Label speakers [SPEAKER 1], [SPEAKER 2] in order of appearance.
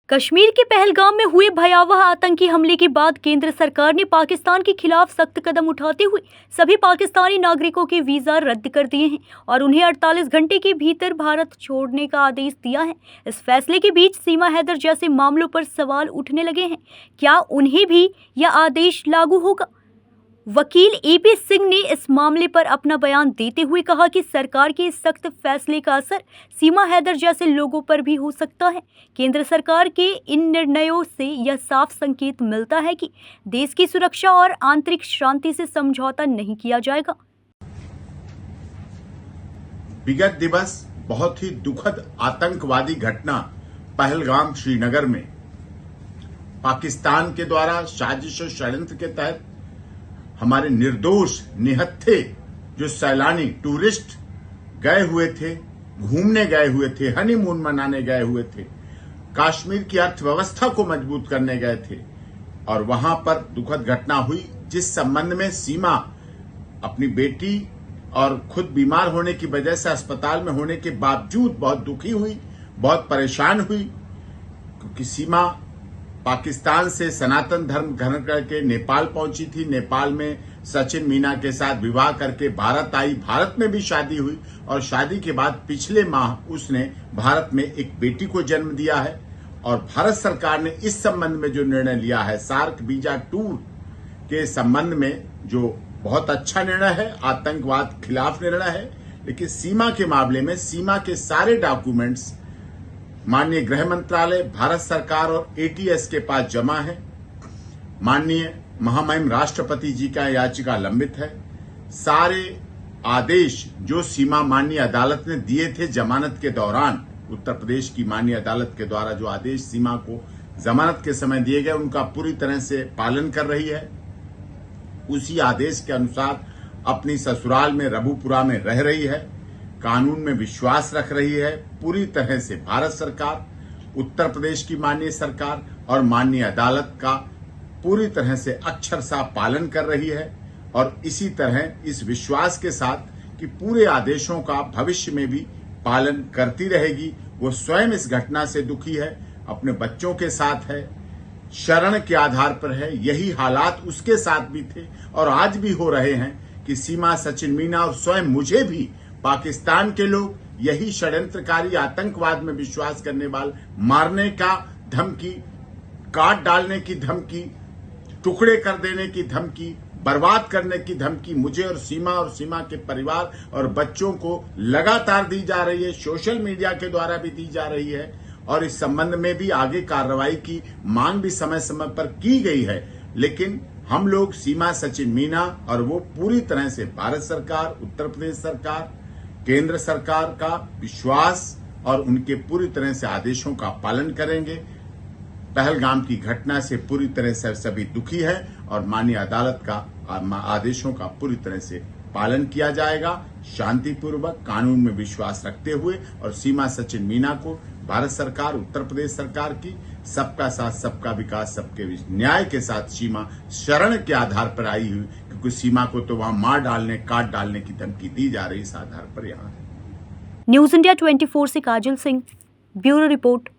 [SPEAKER 1] कश्मीर के पहलगाम में हुए भयावह आतंकी हमले के बाद केंद्र सरकार ने पाकिस्तान के खिलाफ सख्त कदम उठाते हुए सभी पाकिस्तानी नागरिकों के वीजा रद्द कर दिए हैं और उन्हें 48 घंटे के भीतर भारत छोड़ने का आदेश दिया है। इस फैसले के बीच सीमा हैदर जैसे मामलों पर सवाल उठने लगे हैं। क्या उन्हें भी यह आदेश लागू होगा? वकील एपी सिंह ने इस मामले पर अपना बयान देते हुए कहा कि सरकार के इस सख्त फैसले का असर सीमा हैदर जैसे लोगों पर भी हो सकता है। केंद्र सरकार के इन निर्णयों से यह साफ संकेत मिलता है कि देश की सुरक्षा और आंतरिक शांति से समझौता नहीं किया जाएगा।
[SPEAKER 2] विगत दिवस बहुत ही दुखद आतंकवादी घटना पहलगाम श्रीनगर में पाकिस्तान के द्वारा साजिश और षड्यंत्र के तहत हमारे निर्दोष निहत्थे जो सैलानी टूरिस्ट गए हुए थे, घूमने गए हुए थे, हनीमून मनाने गए हुए थे, कश्मीर की अर्थव्यवस्था को मजबूत करने गए थे और वहां पर दुखद घटना हुई जिस संबंध में सीमा अपनी बेटी और खुद बीमार होने की वजह से अस्पताल में होने के बावजूद बहुत दुखी हुई, बहुत परेशान हुई, क्योंकि सीमा पाकिस्तान से सनातन धर्म ग्रहण करके नेपाल पहुंची थी। नेपाल में सचिन मीना के साथ विवाह करके भारत आई, भारत में भी शादी हुई और शादी के बाद पिछले माह उसने भारत में एक बेटी को जन्म दिया है। और भारत सरकार ने इस संबंध में जो निर्णय लिया है सार्क वीजा टूर के संबंध में, जो बहुत अच्छा निर्णय है, आतंकवाद खिलाफ निर्णय है, लेकिन सीमा के मामले में सीमा के सारे डॉक्यूमेंट्स माननीय गृह मंत्रालय, भारत सरकार और एटीएस के पास जमा है। माननीय महामहिम राष्ट्रपति जी का याचिका लंबित है। सारे आदेश जो सीमा माननीय अदालत ने दिए थे जमानत के दौरान, उत्तर प्रदेश की माननीय अदालत के द्वारा जो आदेश सीमा को जमानत के समय दिए गए, उनका पूरी तरह से पालन कर रही है। उसी आदेश के अनुसार अपनी ससुराल में रबुपुरा में रह रही है, कानून में विश्वास रख रही है। पूरी तरह से भारत सरकार, उत्तर प्रदेश की माननीय सरकार और माननीय अदालत का पूरी तरह से अक्षरशः पालन कर रही है और इसी तरह इस विश्वास के साथ कि पूरे आदेशों का भविष्य में भी पालन करती रहेगी। वो स्वयं इस घटना से दुखी है, अपने बच्चों के साथ है, शरण के आधार पर है। यही हालात उसके साथ भी थे और आज भी हो रहे हैं कि सीमा, सचिन मीना और स्वयं मुझे भी पाकिस्तान के लोग यही षड्यंत्रकारी आतंकवाद में विश्वास करने वाले मारने का धमकी, काट डालने की धमकी, टुकड़े कर देने की धमकी, बर्बाद करने की धमकी मुझे और सीमा के परिवार और बच्चों को लगातार दी जा रही है, सोशल मीडिया के द्वारा भी दी जा रही है और इस संबंध में भी आगे कार्रवाई की मांग भी समय समय पर की गई है। लेकिन हम लोग सीमा, सचिन मीना और वो पूरी तरह से भारत सरकार, उत्तर प्रदेश सरकार, केंद्र सरकार का विश्वास और उनके पूरी तरह से आदेशों का पालन करेंगे। पहलगाम की घटना से पूरी तरह से सभी दुखी है और माननीय अदालत का आदेशों का पूरी तरह से पालन किया जाएगा, शांतिपूर्वक कानून में विश्वास रखते हुए। और सीमा, सचिन मीना को भारत सरकार, उत्तर प्रदेश सरकार की सबका साथ, सबका विकास, सबके न्याय के साथ सीमा शरण के आधार पर आई हुई, क्योंकि सीमा को तो वहां मार डालने, काट डालने की धमकी दी जा रही, इस आधार पर यहाँ है।
[SPEAKER 1] न्यूज़ इंडिया 24 से काजल सिंह, ब्यूरो रिपोर्ट।